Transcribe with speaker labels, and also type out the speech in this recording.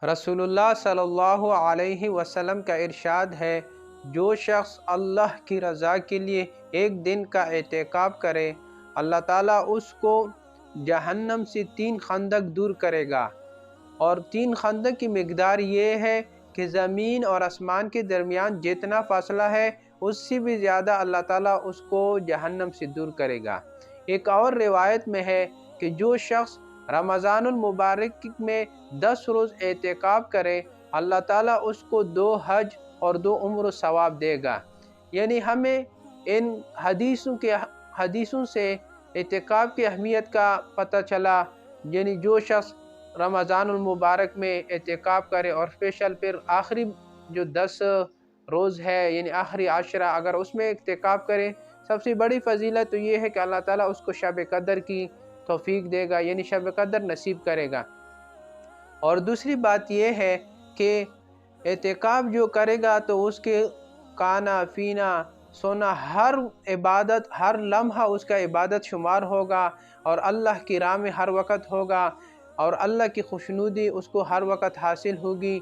Speaker 1: رسول اللہ صلی اللہ علیہ وسلم کا ارشاد ہے، جو شخص اللہ کی رضا کے لیے ایک دن کا اعتکاف کرے، اللہ تعالیٰ اس کو جہنم سے 3 خندق دور کرے گا، اور 3 خندق کی مقدار یہ ہے کہ زمین اور آسمان کے درمیان جتنا فاصلہ ہے اس سے بھی زیادہ اللہ تعالیٰ اس کو جہنم سے دور کرے گا۔ ایک اور روایت میں ہے کہ جو شخص رمضان المبارک میں 10 روز اعتکاف کرے، اللہ تعالیٰ اس کو 2 حج اور 2 عمر ثواب دے گا۔ یعنی ہمیں ان حدیثوں سے اعتکاف کی اہمیت کا پتہ چلا۔ یعنی جو شخص رمضان المبارک میں اعتکاف کرے اور اسپیشل پھر آخری جو 10 روز ہے یعنی آخری عشرہ اگر اس میں اعتکاف کرے، سب سے بڑی فضیلت تو یہ ہے کہ اللہ تعالیٰ اس کو شب قدر کی توفیق دے گا، یعنی شب قدر نصیب کرے گا۔ اور دوسری بات یہ ہے کہ اعتکاف جو کرے گا تو اس کے کھانا پینا سونا ہر عبادت، ہر لمحہ اس کا عبادت شمار ہوگا، اور اللہ کی راہ میں ہر وقت ہوگا، اور اللہ کی خوشنودی اس کو ہر وقت حاصل ہوگی۔